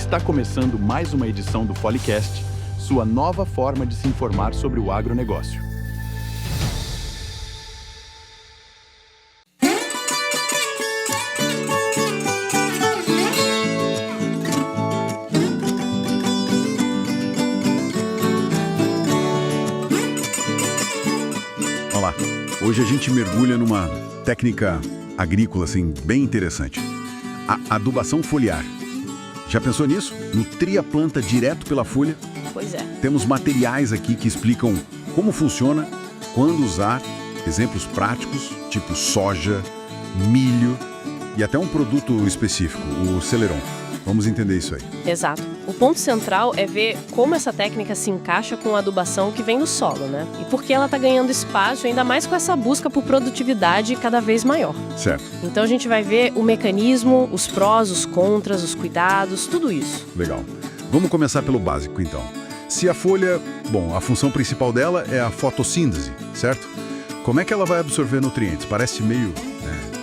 Está começando mais uma edição do Policast, sua nova forma de se informar sobre o agronegócio. Olá, hoje a gente mergulha numa técnica agrícola assim, bem interessante. A adubação foliar. Já pensou nisso? Nutrir a planta direto pela folha? Pois é. Temos materiais aqui que explicam como funciona, quando usar, exemplos práticos, tipo soja, milho e até um produto específico, o Celeron. Vamos entender isso aí. Exato. O ponto central é ver como essa técnica se encaixa com a adubação que vem do solo, né? E por que ela está ganhando espaço, ainda mais com essa busca por produtividade cada vez maior. Certo. Então a gente vai ver o mecanismo, os prós, os contras, os cuidados, tudo isso. Legal. Vamos começar pelo básico, então. Se a folha... Bom, a função principal dela é a fotossíntese, certo? Como é que ela vai absorver nutrientes? Parece meio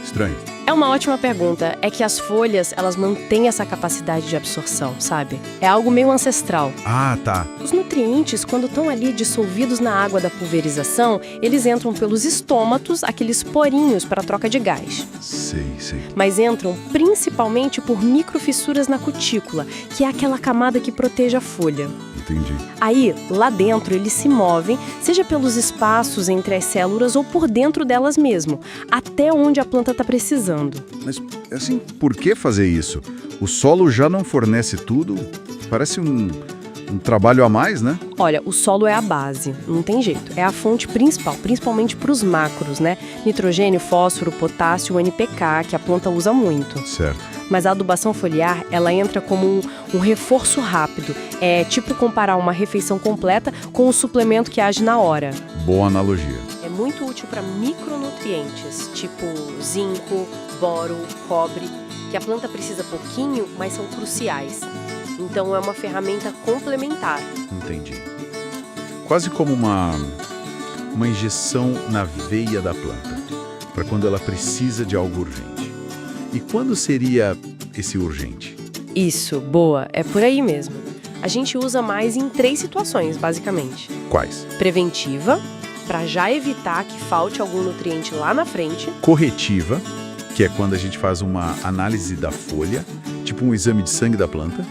estranho. É uma ótima pergunta. É que as folhas, elas mantêm essa capacidade de absorção, sabe? É algo meio ancestral. Ah, tá. Os nutrientes, quando estão ali dissolvidos na água da pulverização, eles entram pelos estômatos, aqueles porinhos para troca de gás. Sei. Mas entram principalmente por microfissuras na cutícula, que é aquela camada que protege a folha. Entendi. Aí, lá dentro, eles se movem, seja pelos espaços entre as células ou por dentro delas mesmo, até onde a planta está precisando. Mas, assim, por que fazer isso? O solo já não fornece tudo? Parece um trabalho a mais, né? Olha, o solo é a base, não tem jeito. É a fonte principal, principalmente para os macros, né? Nitrogênio, fósforo, potássio, NPK, que a planta usa muito. Certo. Mas a adubação foliar, ela entra como um reforço rápido. É tipo comparar uma refeição completa com um suplemento que age na hora. Boa analogia. É muito útil para micronutrientes, tipo zinco, boro, cobre, que a planta precisa pouquinho, mas são cruciais. Então é uma ferramenta complementar. Entendi. Quase como uma injeção na veia da planta, para quando ela precisa de algo urgente. E quando seria esse urgente? Isso, boa, é por aí mesmo. A gente usa mais em 3 situações, basicamente. Quais? Preventiva, para já evitar que falte algum nutriente lá na frente. Corretiva, que é quando a gente faz uma análise da folha, tipo um exame de sangue da planta.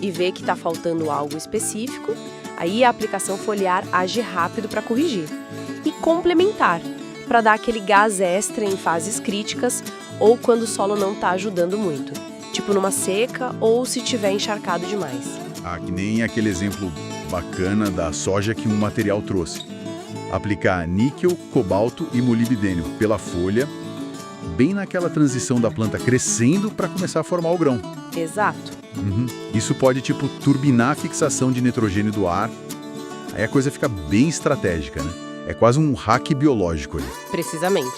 E vê que está faltando algo específico. Aí a aplicação foliar age rápido para corrigir. E complementar, para dar aquele gás extra em fases críticas ou quando o solo não está ajudando muito. Tipo numa seca ou se tiver encharcado demais. Ah, que nem aquele exemplo bacana da soja que um material trouxe. Aplicar níquel, cobalto e molibdênio pela folha, bem naquela transição da planta crescendo para começar a formar o grão. Exato. Isso pode, turbinar a fixação de nitrogênio do ar. Aí a coisa fica bem estratégica, né? É quase um hack biológico ali. Precisamente.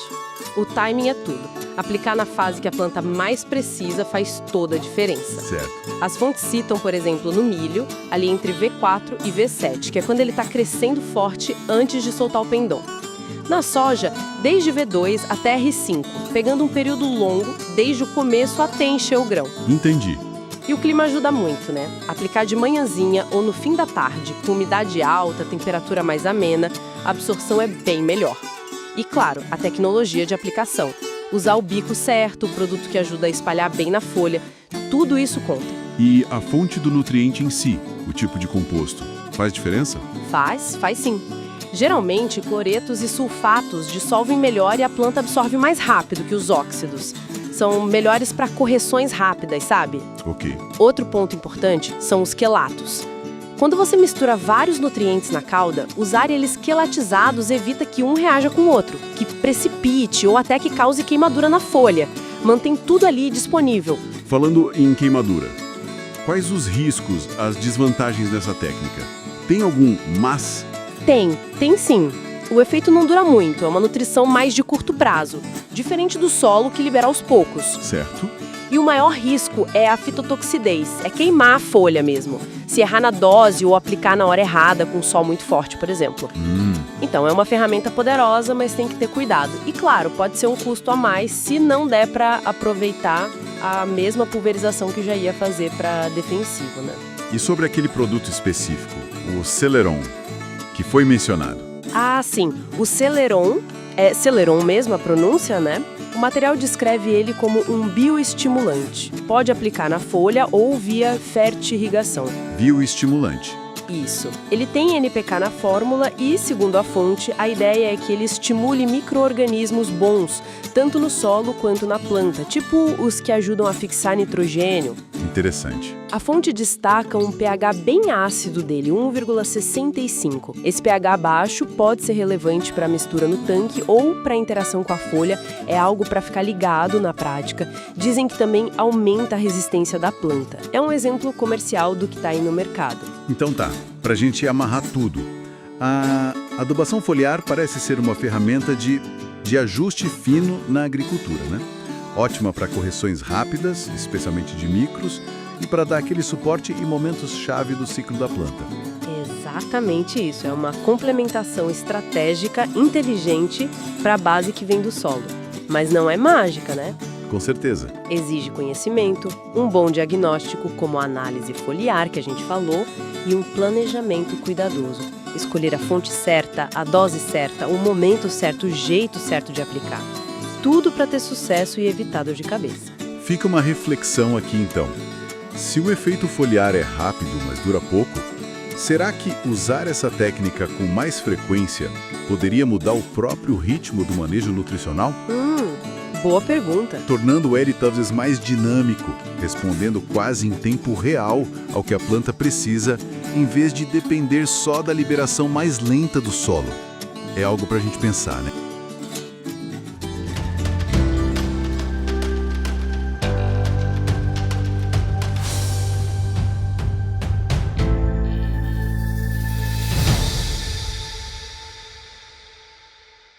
O timing é tudo. Aplicar na fase que a planta mais precisa faz toda a diferença. Certo. As fontes citam, por exemplo, no milho, ali entre V4 e V7, que é quando ele está crescendo forte antes de soltar o pendão. Na soja, desde V2 até R5, pegando um período longo, desde o começo até encher o grão. Entendi. E o clima ajuda muito, né? Aplicar de manhãzinha ou no fim da tarde, com umidade alta, temperatura mais amena, a absorção é bem melhor. E claro, a tecnologia de aplicação. Usar o bico certo, o produto que ajuda a espalhar bem na folha, tudo isso conta. E a fonte do nutriente em si, o tipo de composto, faz diferença? Faz sim. Geralmente, cloretos e sulfatos dissolvem melhor e a planta absorve mais rápido que os óxidos. São melhores para correções rápidas, sabe? Ok. Outro ponto importante são os quelatos. Quando você mistura vários nutrientes na cauda, usar eles quelatizados evita que um reaja com o outro, que precipite ou até que cause queimadura na folha. Mantém tudo ali disponível. Falando em queimadura, quais os riscos, as desvantagens dessa técnica? Tem algum mas? Tem sim. O efeito não dura muito, é uma nutrição mais de curto prazo, diferente do solo que libera aos poucos. Certo. E o maior risco é a fitotoxidez, é queimar a folha mesmo. Se errar na dose ou aplicar na hora errada com sol muito forte, por exemplo. Então, é uma ferramenta poderosa, mas tem que ter cuidado. E claro, pode ser um custo a mais se não der para aproveitar a mesma pulverização que já ia fazer para defensivo, né? E sobre aquele produto específico, o Celeron, que foi mencionado. Ah, sim. O Celeron, é Celeron mesmo a pronúncia, né? O material descreve ele como um bioestimulante. Pode aplicar na folha ou via fertirrigação. Bioestimulante. Isso. Ele tem NPK na fórmula e, segundo a fonte, a ideia é que ele estimule micro-organismos bons, tanto no solo quanto na planta, tipo os que ajudam a fixar nitrogênio. Interessante. A fonte destaca um pH bem ácido dele, 1,65. Esse pH baixo pode ser relevante para a mistura no tanque ou para a interação com a folha, é algo para ficar ligado na prática. Dizem que também aumenta a resistência da planta. É um exemplo comercial do que está aí no mercado. Então tá, pra gente amarrar tudo. A adubação foliar parece ser uma ferramenta de ajuste fino na agricultura, né? Ótima para correções rápidas, especialmente de micros, e para dar aquele suporte em momentos-chave do ciclo da planta. Exatamente isso, é uma complementação estratégica inteligente para a base que vem do solo. Mas não é mágica, né? Com certeza. Exige conhecimento, um bom diagnóstico, como a análise foliar que a gente falou, e um planejamento cuidadoso. Escolher a fonte certa, a dose certa, o momento certo, o jeito certo de aplicar. Tudo para ter sucesso e evitar dor de cabeça. Fica uma reflexão aqui então. Se o efeito foliar é rápido, mas dura pouco, será que usar essa técnica com mais frequência poderia mudar o próprio ritmo do manejo nutricional? Boa pergunta. Tornando ele talvez mais dinâmico, respondendo quase em tempo real ao que a planta precisa, em vez de depender só da liberação mais lenta do solo. É algo para a gente pensar, né?